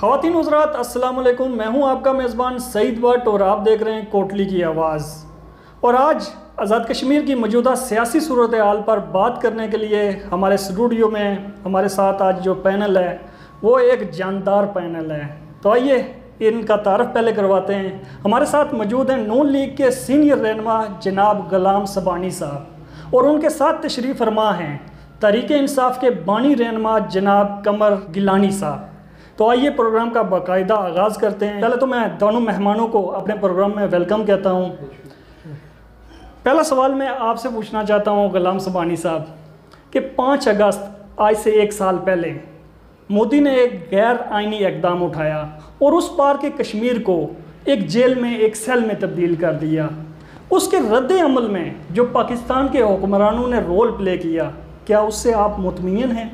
ख़वातीन हज़रात अस्सलाम वालेकुम, मैं हूं आपका मेज़बान सईद भट्ट और आप देख रहे हैं कोटली की आवाज़। और आज आज़ाद कश्मीर की मौजूदा सियासी सूरत हाल पर बात करने के लिए हमारे स्टूडियो में हमारे साथ आज जो पैनल है वो एक जानदार पैनल है। तो आइए इनका तारफ़ पहले करवाते हैं। हमारे साथ मौजूद हैं नून लीग के सीनियर रहनुमा जनाब गुलाम सबानी साहब और उनके साथ तशरीफ़ फरमा हैं तहरीक इंसाफ के बानी रहनुमा जनाब कमर गिलानी साहब। तो आइए प्रोग्राम का बाकायदा आगाज़ करते हैं। पहले तो मैं दोनों मेहमानों को अपने प्रोग्राम में वेलकम कहता हूँ। पहला सवाल मैं आपसे पूछना चाहता हूँ गुलाम सबानी साहब कि 5 अगस्त आज से 1 साल पहले मोदी ने एक गैर आइनी इक़दाम उठाया और उस पार के कश्मीर को एक जेल में, एक सेल में तब्दील कर दिया। उसके रद्द अमल में जो पाकिस्तान के हुक्मरानों ने रोल प्ले किया, क्या उससे आप मुतमईन हैं?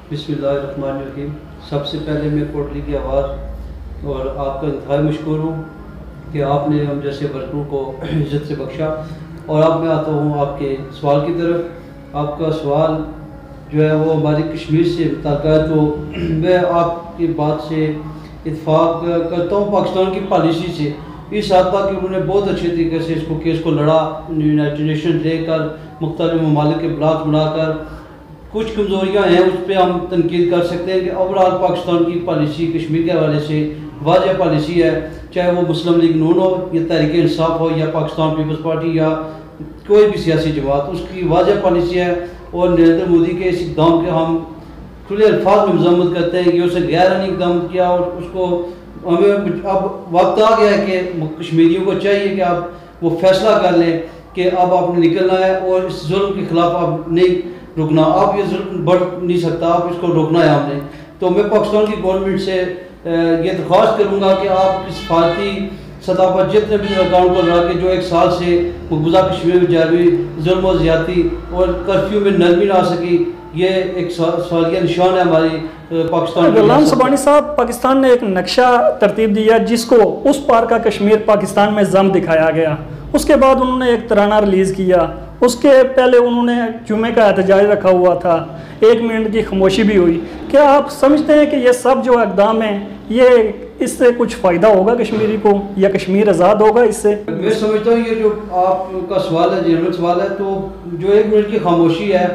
बिस्मिल्लाहिर्रहमानिर्रहीम। सबसे पहले मैं कोटली की आवाज़ और आपका इंतहाई मशकूर हूँ कि आपने हम जैसे वर्करों को इज़्ज़त से बख्शा। और अब मैं आता हूँ आपके सवाल की तरफ। आपका सवाल जो है वो हमारी कश्मीर से मुताल्लिक़ है, तो मैं आपकी बात से इत्फाक करता हूँ। पाकिस्तान की पॉलिसी से इस हद तक कि उन्होंने बहुत अच्छे तरीके से इसको केस को लड़ा, यूनाइटेड नेशन लेकर मुख्तलिफ ममालिक के ब्लॉक बनाकर। कुछ कमज़ोरियाँ हैं उस पर हम तनकीद कर सकते हैं कि ओवरऑल पाकिस्तान की पॉलिसी कश्मीर के हवाले से वाज़ेह पॉलिसी है, चाहे वो मुस्लिम लीग नून हो या तहरीक इंसाफ हो या पाकिस्तान पीपल्स पार्टी या कोई भी सियासी जमात, उसकी वाज़ेह पॉलिसी है। और नरेंद्र मोदी के इस इक़दाम के हम खुले अल्फाज में मज़म्मत करते हैं कि उसने गैर आइनी इक़दाम किया और उसको हमें अब वक्त आ गया है कि कश्मीरियों को चाहिए कि आप वो फैसला कर लें कि अब आपने निकलना है और इस जुल्म के ख़िलाफ़ आप नहीं रुकना। आप ये जुल्म बढ़ नहीं सकता, आप इसको रोकना है हमने। तो मैं पाकिस्तान की गवर्नमेंट से ये दरख्वास्त करूँगा कि आप इस सफारती सतह पर जितने भी अकाउंट को लगा के जो 1 साल से मकबूजा कश्मीर में जारी जुल्म और ज़्यादती और कर्फ्यू में नरमी ना सकी, ये एक सवालिया निशान है हमारी पाकिस्तान। गुलाम सबानी साहब, पाकिस्तान ने एक नक्शा तरतीब दिया जिसको उस पार का कश्मीर पाकिस्तान में जम दिखाया गया। उसके बाद उन्होंने एक तराना रिलीज़ किया। उसके पहले उन्होंने जुमे का एहतजाज रखा हुआ था, 1 मिनट की खामोशी भी हुई। क्या आप समझते हैं कि ये सब जो इक़दाम है ये इससे कुछ फ़ायदा होगा कश्मीरी को या कश्मीर आज़ाद होगा इससे? मैं समझता हूँ ये जो आपका सवाल है जेनरल सवाल है, तो जो 1 मिनट की खामोशी है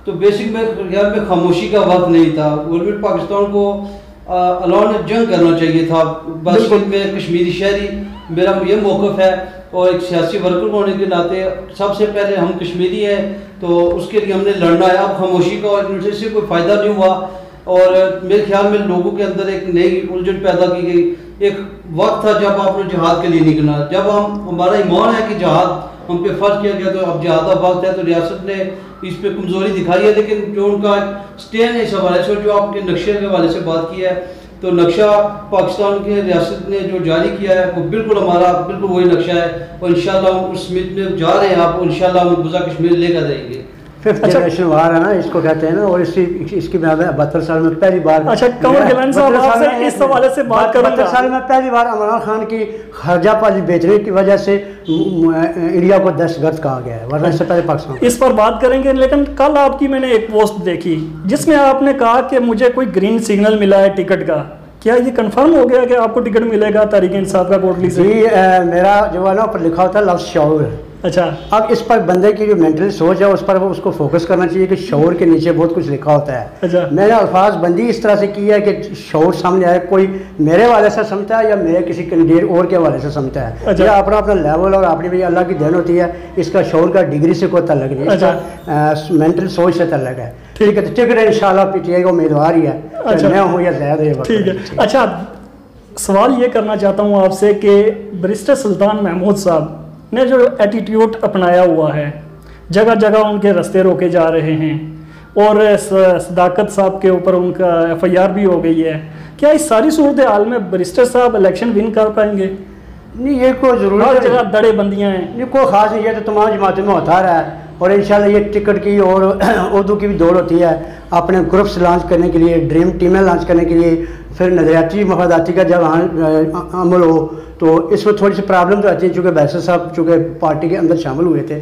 तो बेसिक में ख्याल में खामोशी का वक्त नहीं था। गवर्नमेंट पाकिस्तान को अलान जंग करना चाहिए था। बस में कश्मीरी शहरी मेरा ये मौक़िफ़ है और एक सियासी वर्कर होने के नाते सबसे पहले हम कश्मीरी हैं तो उसके लिए हमने लड़ना है। अब खामोशी का और इससे कोई फ़ायदा नहीं हुआ और मेरे ख्याल में लोगों के अंदर एक नई उलझन पैदा की गई। एक वक्त था जब आपने जिहाद के लिए निकलना, जब हमारा ईमान है कि जिहाद हम पे फ़र्ज किया गया, तो अब जिहाद का वक्त है। तो रियासत ने इस पर कमज़ोरी दिखाई है, लेकिन जो उनका स्टैंड है इस हवाले से, जो आपके नक्शे के हवाले से बात की है, तो नक्शा पाकिस्तान की रियासत ने जो जारी किया है वो बिल्कुल हमारा बिल्कुल वही नक्शा है और इंशाल्लाह हम उस स्मिथ में जा रहे हैं। आप इंशाल्लाह मकबूजा कश्मीर लेकर जाएंगे। 5th जनरेशन वार है ना, इसको कहते हैं ना। और इसकी मैं 72 साल में पहली बार, अच्छा कमर गिलानी साहब आपसे इस हवाले से बात करूंगा। 72 साल में पहली बार इमरान खान की खर्जा पाजी बेचने की वजह से इंडिया को दहशतगर्द कहा गया है, वरना इससे पहले पाकिस्तान। इस पर बात करेंगे, लेकिन कल आपकी मैंने एक पोस्ट देखी जिसमें आपने कहा कि मुझे कोई ग्रीन सिग्नल मिला है टिकट का। क्या ये कंफर्म हो गया कि आपको टिकट मिलेगा तहरीक इंसाफ का कोटली से? जी, मेरा जो है ना ऊपर लिखा होता है लफ्ज़ शऊर। अच्छा, अब इस पर बंदे की जो मेंटल सोच है उस पर वो उसको फोकस करना चाहिए कि शऊर के नीचे बहुत कुछ लिखा होता है। अच्छा, मैंने अल्फाज बंदी इस तरह से की है कि शऊर सामने आए, कोई मेरे वाले से समझता है या मेरे किसी कैंडिडेट और के वाले से समझता है। अच्छा, यह अपना अपना लेवल और अपनी भी अल्लाह की देन होती है। इसका शऊर का डिग्री से कोई तल्लक नहीं, इसका मेंटल सोच से तल्लक है। ठीक है, तो टिकट इंशाल्लाह पीटीआई का उम्मीदवार ही है। अच्छा, मैं हूँ या ज़्यादा ठीक है। अच्छा, सवाल ये करना चाहता हूँ आपसे कि बैरिस्टर सुल्तान महमूद साहब ने जो एटीट्यूड अपनाया हुआ है, जगह जगह उनके रास्ते रोके जा रहे हैं और सदाकत साहब के ऊपर उनका FIR भी हो गई है। क्या इस सारी सूरत हाल में बैरिस्टर साहब इलेक्शन विन कर पाएंगे? नहीं, ये कोई ज़रूरत हर जगह दड़े बंदियाँ हैं। नहीं, कोई ख़ास नहीं है, तो तमाम जमातों में होता रहा है और इंशाल्लाह ये टिकट की और उर्दू की भी दौड़ होती है अपने ग्रुप्स लॉन्च करने के लिए, ड्रीम टीमें लॉन्च करने के लिए, फिर नज़रियाती मफादाती का जब अमल हो तो इसमें थोड़ी सी प्रॉब्लम तो आती है, चूँकि बैरिस्टर साहब चूँकि पार्टी के अंदर शामिल हुए थे।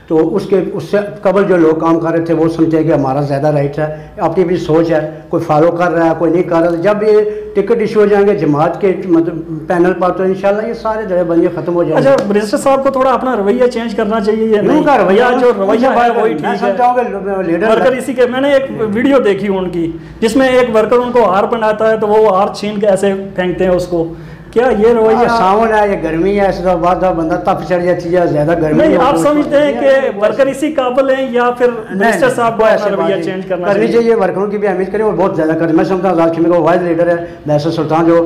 तो उससे कबल जो लोग काम कर रहे थे वो समझते हैं कि हमारा ज़्यादा राइट है, अपनी अपनी सोच है, कोई फॉलो कर रहा है कोई नहीं कर रहा। जब ये टिकट इशू हो जाएंगे जमात के मतलब पैनल पर तो इंशाल्लाह ये सारे दरेबंदी खत्म हो जाएंगे। अच्छा, बैरिस्टर साहब को थोड़ा अपना रवैया चेंज करना चाहिए या नहीं? रवैया जो रवैया है वही ठीक है। लीडर वर्कर इसी के, मैंने एक वीडियो देखी उनकी जिसमें एक वर्कर उनको हार पहनाता है तो वो हार छीन के ऐसे फेंकते हैं उसको। क्या ये रवैया? सावन है, ये गर्मी है, इस बाद बंदा तप चढ़ जाती है, ज्यादा गर्मी नहीं, आप समझते हैं कि वर्कर इसी काबिल हैं या फिर बैरिस्टर साहब को ऐसा रवैया चेंज करना चाहिए? वर्करों की भी अहमियत करें और बहुत ज़्यादा करें। मैं समझता हूँ आज़ाद कश्मीर का वाहिद लीडर है बैरिस्टर सुल्तान, जो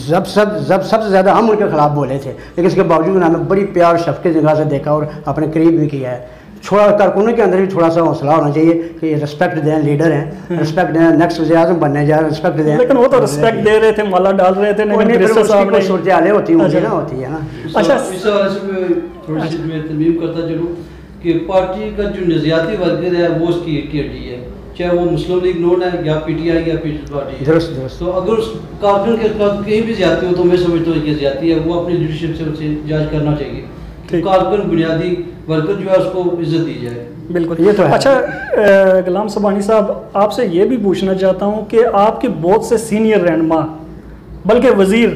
सबसे ज़्यादा हम उनके खिलाफ बोले थे, लेकिन इसके बावजूद उन्होंने बड़ी प्यार शफ़क़त की निगाह से देखा और अपने करीब भी किया है। थोड़ा कारकुनों के अंदर भी थोड़ा सा हौसला होना चाहिए कि रिस्पेक्ट दें, लीडर हैं, रिस्पेक्ट दें, नेक्स्ट वज़ीर-ए-आज़म बनने जा रहे, रिस्पेक्ट दें। लेकिन वो तो रिस्पेक्ट दे रहे थे, माला डाल रहे थे, लेकिन सूरत हालें होती है ना। अच्छा, इस हवाले से मैं थोड़ी सी मैं तरमीम करता चलूँ कि पार्टी का जो नज़रियाती वर्ग है वो उसकी हड्डी है, चाहे वो मुस्लिम लीग नोन है या PTI या पीपल्स पार्टी। दुरुस्त। तो अगर उस कारकुन के साथ कहीं भी ज्यादती हो तो मैं समझता हूँ कि ज्यादती है, वो अपनी लीडरशिप से उसे जज करना चाहिए कि कारकुन बुनियादी वर्कर जो है उसको इज्जत दी जाए। बिल्कुल, ये तो है। अच्छा, गुलाम सुबहानी साहब, आपसे ये भी पूछना चाहता हूँ कि आपके बहुत से सीनियर रहनुमा बल्कि वज़ीर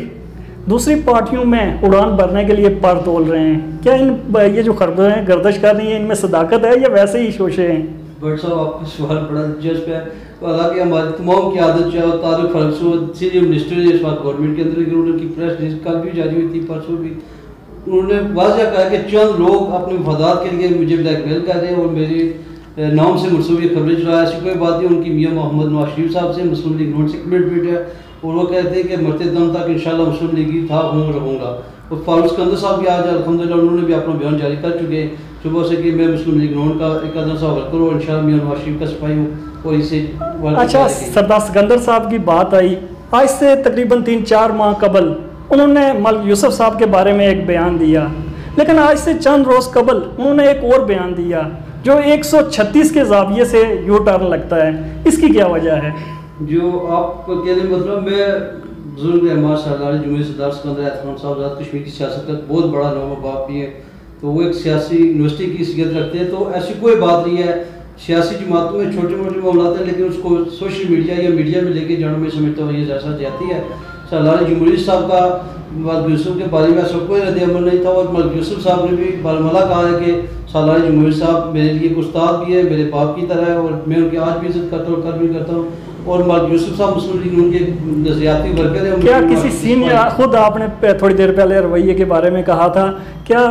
दूसरी पार्टियों में उड़ान भरने के लिए पर तोल रहे हैं, क्या ये जो खबरें गर्दिश कर रही हैं इनमें सदाकत है या वैसे ही शोशे हैं? बट साहब, आपका सवाल बड़ा दिलचस्प है। तो हालांकि हमारी तमाम की आदत जो है तारिक फरसूद सीनियर मिनिस्टर है इस वक्त गवर्नमेंट के अंदर, उनकी प्रेस रिलीज कल भी जारी हुई थी, परसों भी उन्होंने वाज़ह कहा कि चंद लोग अपने मफादात के लिए मुझे ब्लैकमेल कर रहे हैं और मेरे नाम से मुनसूबी खबरें चला। ऐसी कोई बात नहीं। उनकी मियाँ मोहम्मद नवाज शरीफ साहब से मुस्लिम लीग नोट से कमिटमेंट है और वो कहते हैं कि मरते दम तक इंशाल्लाह मुस्लिम लीग ही था, हूँ रहूँगा। और फारूक सिकंदर साहब भी आज अल्हम्दुलिल्लाह उन्होंने भी अपना बयान जारी कर चुके हैं सुबह से कि मैं मुस्लिम लीग नोट का एक अदर सा वर्कर हूँ और इंशाल्लाह मियाँ नवाज शरीफ का सिपाही हूँ और इसे। अच्छा, सरदार सिकंदर साहब की बात आई, आज से तकरीबन 3-4 माह कबल उन्होंने मलिक यूसुफ साहब के बारे में एक बयान दिया, लेकिन आज से चंद रोज़ कबल उन्होंने एक और बयान दिया जो 136 के ज़ाविये से यू टर्न लगता है। इसकी क्या वजह है? जो आप कहने मतलब मैं बुजुर्ग हमारे सरदार जुम्मे सरदार सिकंदर एहतराम साहब आज़ाद कश्मीर की सियासत का बहुत बड़ा नाम बाप भी है, तो वो एक सियासी यूनिवर्सिटी की हैसियत रखते हैं। तो ऐसी कोई बात नहीं है, सियासी जमातों में छोटे मोटे मामला हैं, लेकिन उसको सोशल मीडिया या मीडिया में लेके जाना मैं समझता हूँ ये जैसा जाती है। सरदार जमहूरी साहब का मलिक यूसुफ के बारे में सब कोई रद्द-ए-अमल नहीं था और मलिक यूसुफ साहब ने भी बारमला कहा है कि सरदार जमहूरी साहब मेरे लिए उस्ताद भी है, मेरे बाप की तरह है और मैं उनकी आज भी इज्जत करता हूँ, कल भी करता हूँ। और मलिक यूसुफ साहब मुस्लिम लीग उनके नज़रियाती वर्कर हैं। क्या किसी सीनियर, खुद आपने थोड़ी देर पहले रवैये के बारे में कहा था, क्या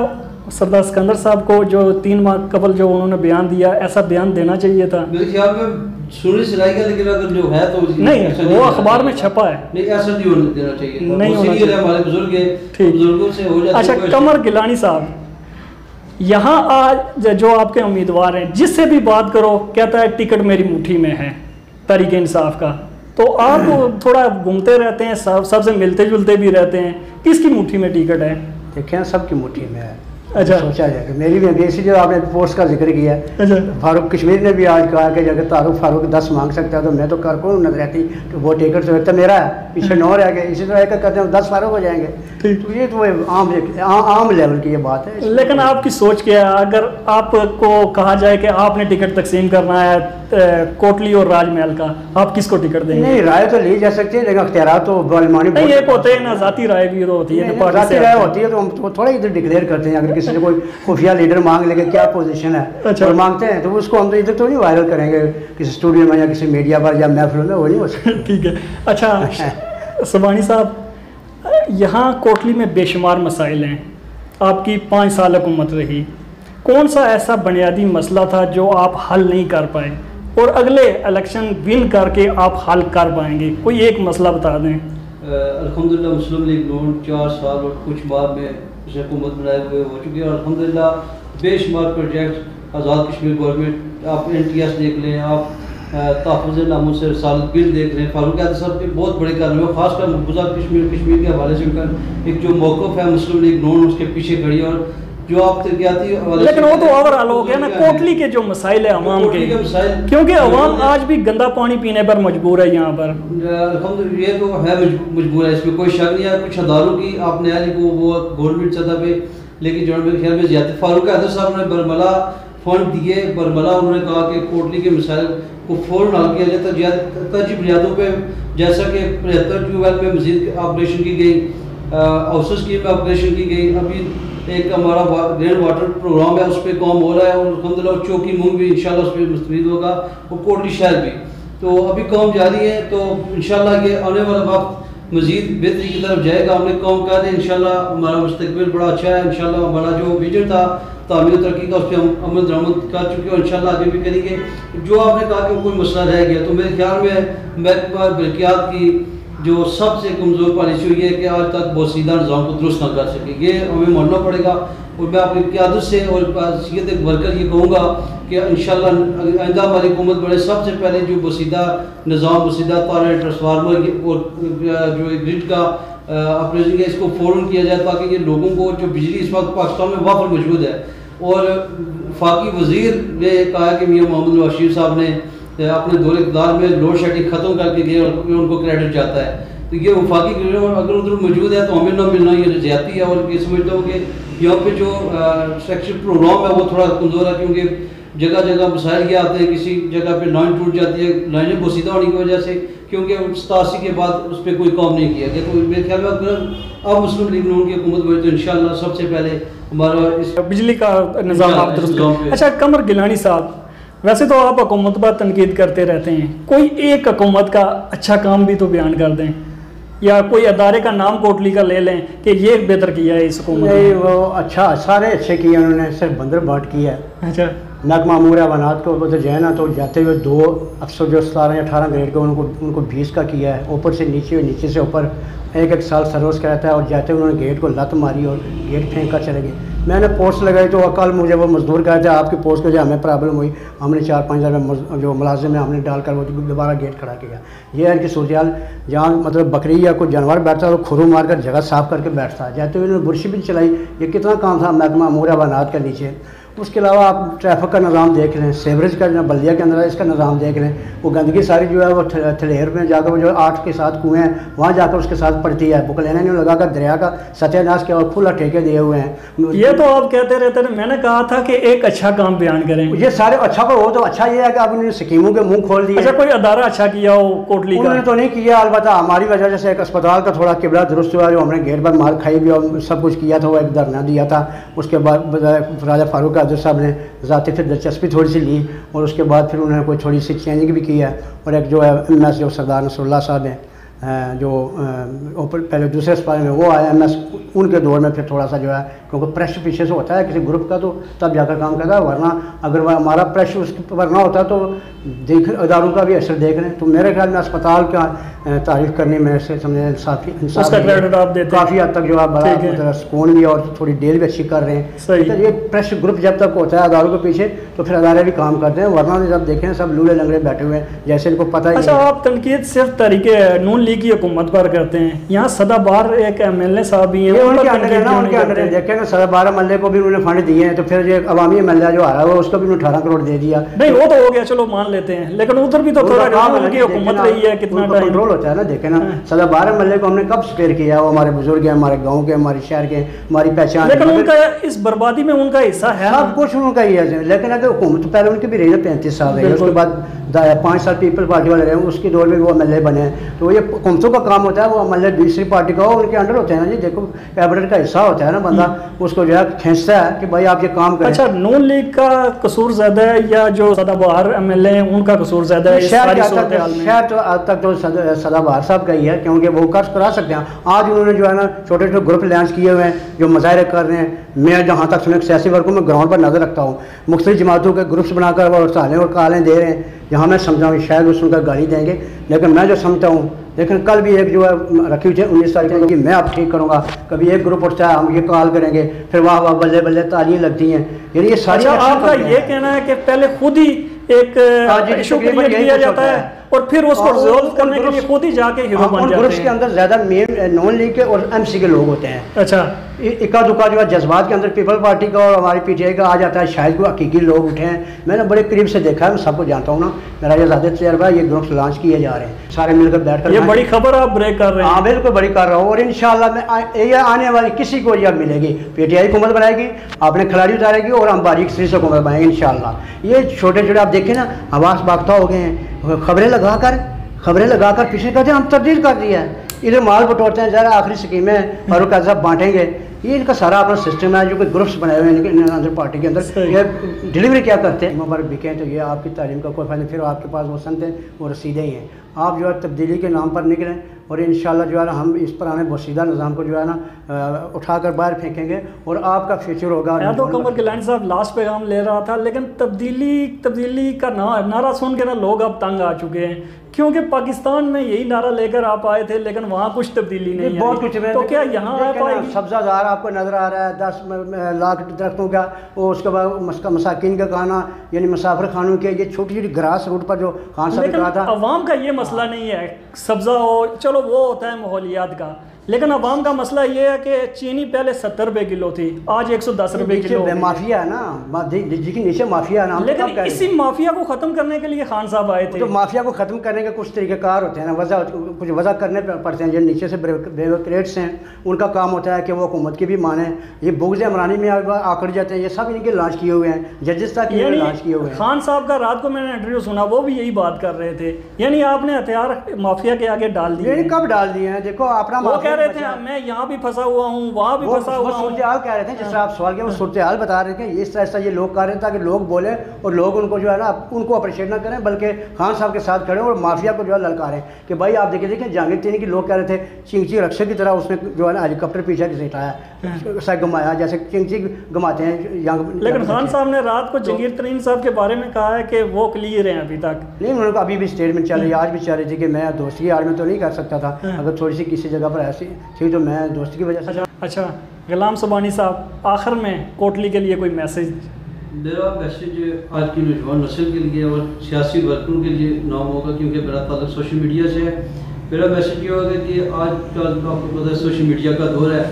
सरदार सिकंदर साहब को जो 3 माह कबल जो उन्होंने बयान दिया, ऐसा बयान देना चाहिए था? मेरे ख्याल में सुनी सुनाई का, लेकिन अगर जो है तो नहीं, वो अखबार में छपा है। नहीं, ऐसा नहीं होने देना चाहिए, नहीं होना चाहिए। हमारे बुजुर्ग है, बुजुर्गों से हो जाता है। अच्छा, कमर गिलानी साहब, यहाँ आज जो आपके उम्मीदवार हैं जिससे भी बात करो कहता है टिकट मेरी मुट्ठी में है तहरीक इंसाफ का, तो आप थोड़ा घूमते रहते हैं, सबसे मिलते जुलते भी रहते हैं, किसकी मुट्ठी में टिकट है? देखें, सबकी मुट्ठी में है। अच्छा, सोचा जाएगा मेरी भी इसी जो आपने पोस्ट का जिक्र किया। अच्छा, फारूक कश्मीर ने भी आज कहा कि अगर फारूक 10 मांग सकता है तो मैं तो कर कौन नजर आती तो वो टिकट तो मेरा है, पीछे 9 रह गए, इसी तरह करते हैं 10 फारूक हो जाएंगे। तो ये तो आम लेवल की ये बात है। लेकिन आपकी सोच क्या है? अगर आपको कहा जाए कि आपने टिकट तकसीम करना है कोटली और राजमहल का, आप किसको टिकट देंगे? नहीं, राय तो ली जा सकती है, लेकिन अख्तियारात तो नहीं, एक होते हैं ना, जाती राय भी होती है, जाती राय होती है, तो हम थोड़ा इधर डिक्लेयर करते हैं। अगर किसी ने कोई खुफिया लीडर मांग लेके क्या पोजीशन है, अच्छा, और मांगते हैं तो उसको हम तो इधर तो नहीं वायरल करेंगे किसी स्टूडियो में या किसी मीडिया पर या महफिल में, वो नहीं हो सकता। ठीक है। अच्छा सुबहानी साहब, यहाँ कोटली में बेशुमार मसाइल हैं, आपकी 5 साल हुकूमत रही, कौन सा ऐसा बुनियादी मसला था जो आप हल नहीं कर पाए और अगले इलेक्शन विन करके आप हल कर पाएंगे? कोई एक मसला बता दें। अल्हम्दुलिल्लाह मुस्लिम लीग नून 4 साल और कुछ माह में हुकूमत बनाए हुए हो चुकी है और अल्हम्दुलिल्लाह बेशुमार प्रोजेक्ट आज़ाद कश्मीर गवर्नमेंट, आप NTS देख लें, आप तहफ़्फ़ुज़ नामों से रसालत बिल देख रहे हैं, फारूक यादव साहब के बहुत बड़े काम है, खासकर मकबूजा कश्मीर के हवाले से उनका एक जो मौक़िफ़ है मुस्लिम लीग नून उसके पीछे खड़ी है। और जो आप तरक्याती, लेकिन वो तो ओवरऑल हो गया ना, कोटली के जो मसाइल है अवाम के, क्योंकि अवाम आज भी गंदा पानी पीने पर मजबूर है यहाँ पर। ये तो है मजबूर है, इसमें कोई शक नहीं है। कुछ अदारों की आपने को वो गवर्नमेंट सतह पे लेकिन जो मेरे ख्याल में ज़्यादा फारूक हैदर साहब ने बरमला फंड दिए, बरमला उन्होंने कहा कि कोटली के मसाइल को फ़ौरन हल किया जाता है। तरजीह बुनियादों पर जैसा कि 75 ट्यूबवेल में मजीद ऑपरेशन की गई, हाउस स्कीम में ऑपरेशन की गई, अभी एक हमारा रेन वाटर प्रोग्राम है, उस पर काम हो रहा है और अल्हम्दुलिल्लाह चौकी मूंग भी इंशाल्लाह उस पर मुस्तफीद होगा और कोटली शहर भी। तो अभी काम जारी है, तो इंशाल्लाह ये आने वाला वक्त मजीद बेहतरी की तरफ जाएगा। हमने काम कर रहे हैं, इंशाल्लाह हमारा मुस्तकबिल बड़ा अच्छा है। इंशाल्लाह हमारा जो विजन था तामीर तरक्की का, उस पर हम अमल दरामद कर चुके हैं और इंशाल्लाह आगे भी करेंगे। जो आपने कहा कि कोई मसला रह गया, तो मेरे ख्याल में महकमा बरकियात की जो सबसे कमज़ोर पॉलिसी हुई है कि आज तक बोसीदा निज़ाम को दुरुस्त ना कर सके, ये हमें मानना पड़ेगा। और मैं अपनी क़यादत से और सीयत एक वर्कर ये कहूँगा कि इंशाल्लाह आइंदा हमारी हुकूमत बड़े सबसे पहले जो बोसीदा निज़ाम, बोसीदा तार ट्रांसफार्मर और जो ग्रिड का ऑपरेशन है, इसको फ़ौरन किया जाए ताकि ये लोगों को जो बिजली इस वक्त पाकिस्तान में वाफर मौजूद है। और वफाकी वज़ीर ने कहा कि मियाँ मोहम्मद नवाज शरीफ साहब ने अपने दौरे इक़्तिदार में लोड शेडिंग ख़त्म करके गए और उनको क्रेडिट जाता है। तो ये वफाकी अगर उधर मौजूद है तो हमें ना मिलना ये ज़्यादती है। और ये समझता हूँ कि यहाँ पे जो सेक्शन प्रोग्राम है वो थोड़ा कमज़ोर है, क्योंकि जगह जगह मसाइल ये आते हैं, किसी जगह पे लाइन टूट जाती है, लाइनें बोसीदा होने की वजह से, क्योंकि 87 के बाद उस पर कोई काम नहीं किया गया। तो मेरे ख्याल में अगर अब मुस्लिम लीग नून की हुकूमत बनी तो इंशाल्लाह सबसे पहले हमारा इस बिजली का निज़ाम आप दुरुस्त करें। अच्छा कमर गिलानी साहब, वैसे तो आप हुकूमत पर तनकीद करते रहते हैं, कोई एक हुकूमत का अच्छा काम भी तो बयान कर दें, या कोई अदारे का नाम कोटली का ले लें कि ये बेहतर किया है इस हुकूमत ने। नहीं, वो अच्छा सारे अच्छे किए उन्होंने, सिर्फ बंदर बाट किया है। अच्छा महकमा अमूर अवानात को तो जो है ना, तो जाते हुए 2 अफसर जो 17 या 18 ग्रेड के उनको 20 का किया है, ऊपर से नीचे, नीचे से ऊपर, एक साल सर्विस कराता है। और जाते हुए उन्होंने गेट को लत मारी और गेट फेंक कर चले गए। मैंने पोस्ट लगाई तो कल मुझे वो मजदूर कहते हैं आपकी पोस्ट को जो हमें प्रॉब्लम हुई, हमने 4-5 हज़ार जो मुलाजिम है हमने डालकर वो दोबारा गेट खड़ा किया। ये है इनकी सूरत। जहाँ मतलब बकरी या कोई जानवर बैठता है तो खुरू मार कर जगह साफ़ करके बैठता है। जाते हुए उन्होंने बुरशी भी चलाई। ये कितना काम था महकमा अमूर अवानात के नीचे। उसके अलावा आप ट्रैफिक का निज़ाम देख लें, सेवरेज का जो बल्दिया के अंदर है इसका निज़ाम देख लें। वो गंदगी सारी जो है वो थलेर में जाकर, वो जो 8 के 7 कुएँ हैं वहाँ जाकर उसके साथ पड़ती है। बुकलेना ने लगाकर दरिया का सत्यानाश किया और खुला ठेके दिए हुए हैं। ये तो आप कहते रहते थे, मैंने कहा था कि एक अच्छा काम बयान करें। ये सारे अच्छा को हो तो अच्छा ये है कि अब उन्होंने स्कीमों के मुँह खोल दिए। अच्छा कोई अदारा अच्छा किया हो कोटली का? उन्होंने तो नहीं किया, अलबत्ता हमारी वजह से एक अस्पताल का थोड़ा किबला दुरुस्त हुआ, जो हमने गेट पर मार खाई भी और सब कुछ किया था। वो एक धरना दिया था, उसके बाद राजा फारूक हैदर साहब ने ज़ाती फिर दिलचस्पी थोड़ी सी ली और उसके बाद फिर उन्होंने कोई थोड़ी सी चेंजिंग भी की है। और एक जो है MS जो सरदार नसरुल्लाह साहब हैं, जो पहले दूसरे अस्पताल में वो आया MS, उनके दौर में फिर थोड़ा सा जो है, क्योंकि प्रेशर पीछे से होता है किसी ग्रुप का तो तब जाकर काम करता है, वरना अगर हमारा प्रेशर उसके पर ना होता तो देख इदारों का भी असर देख रहे हैं। तो मेरे ख्याल में अस्पताल का तारीफ़ करने में से समझे काफ़ी हद तक जो है बड़ा सुकून भी और थोड़ी डील भी अच्छी कर रहे हैं। तो ये प्रेशर ग्रुप जब तक होता है अदारों के पीछे तो फिर अदारे भी काम करते हैं, वरना जब देखें सब लूले लंगड़े बैठे हुए हैं जैसे इनको पता ही। अच्छा आप तनकीद सिर्फ तरीके नून लीग की हुकूमत पर करते हैं, यहाँ सदाबार एक MLA साहब भी हैं, उनके अंडर देखें ना, सदाबार MLA को भी उन्होंने फंड दिए हैं। तो फिर ये अवामी MLA जो आ रहा है उसको भी 18 करोड़ दे दिया। नहीं वो तो हो गया, चलो मान लेते हैं, लेकिन उधर भी तो थोड़ा उनकी हुकूमत रही है, कितना कंट्रोल होता है ना। देखे ना सदाबार MLA को हमने कब स्पेयर किया, वो हमारे बुजुर्ग हैं, हमारे गाँव के, हमारे शहर के, हमारी पहचान। लेकिन उनका इस बर्बादी में उनका हिस्सा है, सब कुछ उनका ही है। लेकिन अगर हुकूमत पहले उनकी भी रही है 35 साल रही है, उसके बाद 5 साल पीपल पार्टी वाले रहे, उसके दौर में वो MLA बने हैं। तो ये हुकूमतों का काम होता है, वो MLA दूसरी पार्टी का हो उनके अंडर होते हैं ना जी। देखो कैबिनेट का हिस्सा होता है ना बंदा, उसको जो है खींचता है कि भाई आप ये काम करें। अच्छा नून लीग का कसूर ज्यादा है या जो सदाबहार MLA हैं उनका कसूर ज्यादा है? शहर तो आज तक तो सदाबहार साहब का ही है, क्योंकि वो कर्ज करा सकते हैं। आज उन्होंने जो है ना छोटे छोटे ग्रुप लॉन्च किए हुए हैं जो मुजाहरे कर रहे हैं। मैं जहाँ तक सुने सियासी वर्गों में ग्राउंड पर नजर रखता हूँ, मुख्तलिफ जमातों के ग्रुप्स बनाकर वो हड़तालें और कालें दे रहे हैं। यहाँ मैं समझा हूँ शायद वो सुनकर गाली देंगे, लेकिन मैं जो समझता हूँ, लेकिन कल भी एक जो है रखी हुई 19 तारीख को कि मैं आप ठीक करूँगा, कभी एक ग्रुप उठता है हम ये कॉल करेंगे, फिर वाह वाह बल्ले बल्ले तालियां लगती हैं। यानी ये सारी आपका ये कहना है कि पहले खुद ही एक इशू क्रिएट किया जाता है और फिर उसको रिजॉल्व करने के लिए खुद ही जाके हीरो बन जाते हैं। ग्रुप्स के अंदर ज्यादा मेन नॉन लीग के और एमसी के लोग होते हैं। अच्छा, इक्का दुक्का जो है जज्बात के अंदर पीपल पार्टी का और हमारी पीटीआई का आ जाता है, शायद कोई हकीकी लोग उठे हैं। मैंने बड़े करीब से देखा है, मैं सबको जानता हूँ ना, मेरा ये ज़्यादा तजर्बा है। ये ग्रुप्स लॉन्च किए जा रहे हैं, सारे मिलकर बैठकर। ये बड़ी खबर आप ब्रेक कर रहे हैं। हाँ बिल्कुल बड़ी कर रहा हूँ, और इंशाल्लाह मैं ये आने वाली किसी को यह मिलेगी, पीटीआई हुकूमत बनाएगी, आपने खिलाड़ी उतारेगी और हम बारीक से हुकूमत बनाएंगे इंशाल्लाह। ये छोटे छोटे आप देखें ना, हवास बाख्ता हो गए हैं, खबरें लगाकर पीछे कहते हैं हम तब्दील कर दिया है, इधर माल बटोरते हैं, ज़रा आखिरी स्कीमें फारूक साहब बांटेंगे। ये इनका सारा अपना सिस्टम है, जो कि ग्रुप्स बनाए हुए हैं इनके अंदर पार्टी के अंदर। ये डिलीवरी क्या करते हैं, पर बिकें तो ये आपकी तालीम का कोई फायदा नहीं, फिर आपके पास वो सनतें वो रसीदें ही हैं। आप जो है तब्दीली के नाम पर निकलें, और इंशाल्लाह जो है ना हम इस पुराने बोसीदा निज़ाम को जो है ना उठाकर बाहर फेंकेंगे और आपका फ्यूचर होगा। तो कमर गिलानी साहब लास्ट पैगाम ले रहा था, लेकिन तब्दीली का नारा सुन के ना लोग अब तंग आ चुके हैं, क्योंकि पाकिस्तान में यही नारा लेकर आप आए थे, लेकिन वहाँ कुछ तब्दीली नहीं बहुत कुछ है। तो क्या यहाँ आप आएगी? सब्जादार आपको नज़र आ रहा है, 10 लाख दरख्तों का, और उसके बाद मसाकिन का खाना, यानी मुसाफिर खानों के, ये छोटी छोटी ग्रास रूट पर जो खान साहब कहा था। अवाम का ये मसला नहीं है, सब्जा हो चलो वो होता है माहौलियात का, लेकिन अवाम का मसला ये है कि चीनी पहले 70 रुपए किलो थी, आज 110 रुपए किलो। माफिया है ना, जिसके नीचे माफिया है ना। लेकिन इसी माफिया को खत्म करने के लिए खान साहब आए थे। तो माफिया को खत्म करने के कुछ तरीक़ेकार होते हैं ना, कुछ वजह करने पड़ते हैं। जो नीचे से ब्यूरोक्रेट्स हैं, उनका काम होता है कि वो हुकूमत की भी माने। ये बुग़्ज़ इमरानी में आकड़ जाते हैं, ये सब इनके लॉन्च किए हुए हैं, जजेस तक लॉन्च किए हुए हैं। खान साहब का रात को मैंने इंटरव्यू सुना, वो भी यही बात कर रहे थे, यानी आपने हथियार माफिया के आगे डाल दिए। कब डाल दिए हैं? देखो अपना वो कह रहे थे मैं यहाँ भी फंसा हुआ हूँ, वहाँ भी फंसा हुआ हूँ। सूरत-ए-हाल कह रहे थे, जिस तरह आप सवाल किया वो सूरत-ए-हाल बता रहे थे। इस तरह ये लोग कर रहे थे ताकि लोग बोले और लोग उनको जो है ना उनको अप्रिशिएट ना करें, बल्कि खान साहब के साथ खड़े और माफिया को जो है ललकारें कि भाई आप देखें जहांगीर तिनी की लोग कह रहे थे चिंची रक्षक की तरह उसने जो है ना हेलीकॉप्टर पीछे घुमाया, घुमाया जैसे चिंची घुमाते हैं। लेकिन खान साहब ने रात को जहांगीर तरीन साहब के बारे में कहा है कि वो क्लियर हैं अभी तक। नहीं, उन्होंने अभी भी स्टेटमेंट चल रही है, आज भी चल रही थी कि मैं दोस्ती की आड़ में तो नहीं कर सकता था, अगर थोड़ी सी किसी जगह पर ऐसी थी तो मैं दोस्ती की वजह से। अच्छा गुलाम सुबानी साहब, आखिर में कोटली के लिए कोई मैसेज? मेरा मैसेज आज की नौजवान नस्ल के लिए और सियासी वर्करों के लिए नाम होगा, क्योंकि मेरा ताल्लुक सोशल मीडिया से है। मेरा मैसेज ये होगा कि आज कल आपको पता है सोशल मीडिया का दौर है,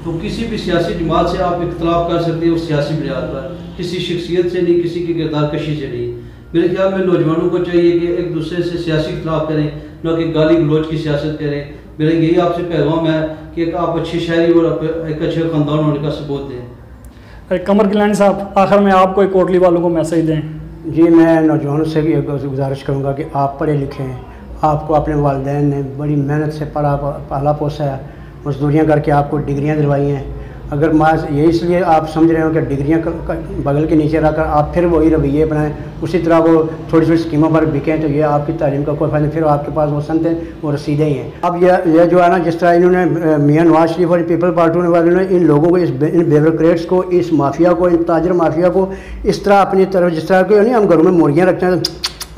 तो किसी भी सियासी जमात से आप इख्तलाफ कर सकते हो उस सियासी बुनियाद पर, किसी शख्सियत से नहीं, किसी की किरदार कशी से नहीं। मेरे ख्याल में नौजवानों को चाहिए कि एक दूसरे से सियासी इख्तलाफ करें, न कि गाली गलोच की सियासत करें। मेरा यही आपसे पैगाम है कि आप अच्छी शायरी और एक अच्छे ख़ानदान होने का सबूत दें। कमर गिलानी साहब, आखिर में आप कोई कोटली वालों को मैसेज दें? जी, मैं नौजवानों से भी गुजारिश करूँगा कि आप पढ़े लिखे हैं, आपको अपने वालिदैन ने बड़ी मेहनत से पाला पोसा है, मजदूरियाँ करके आपको डिग्रियाँ दिलवाई हैं। अगर माज ये इसलिए आप समझ रहे हो कि डिग्रियाँ बगल के नीचे रखकर आप फिर वही रवैये बनाएं, उसी तरह वो थोड़ी थोड़ी स्कीमों पर बिकें, तो ये आपकी तालीम का कोई फ़ायदा नहीं। फिर आपके पास वो सनतें वो रसीदें ही हैं। अब ये जो है ना, जिस तरह इन्होंने मियां नवाज शरीफ और पीपल पार्टी वालों ने इन लोगों को, इन ब्यूरोक्रेट्स को, इस माफिया को, इन ताजर माफिया को इस तरह अपनी तरफ, जिस तरह के नहीं हम घरों में मुर्गियाँ रखते हैं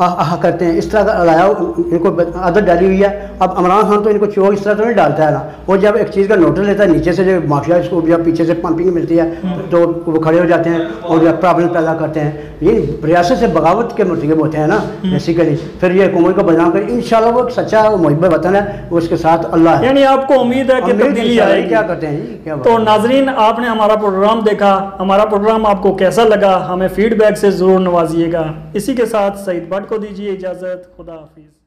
आह करते हैं, इस तरह का लाया इनको आदत डाली हुई है। अब इमरान खान तो इनको चोक इस तरह तो नहीं डालता है ना, वो जब एक चीज़ का नोटिस लेता है नीचे से, जो माफिया इसको जब पीछे से पंपिंग मिलती है तो वो खड़े हो जाते हैं और जब प्रॉब्लम पैदा करते हैं। ये रियासत से बगावत के मुर्तकब होते हैं ना बेसिकली। फिर ये हुकूमत को बदनाम कर, इंशाल्लाह वो सच्चा वो मुहब्बत वतन है, उसके साथ अल्लाह है। यानी आपको उम्मीद है कि तब्दीली आएगी। क्या करते हैं जी, क्या तो नाजरीन, आपने हमारा प्रोग्राम देखा, हमारा प्रोग्राम आपको कैसा लगा, हमें फीडबैक से ज़रूर नवाजिएगा। इसी के साथ सईद भट्ट को दीजिए इजाज़त। खुदा हाफिज़।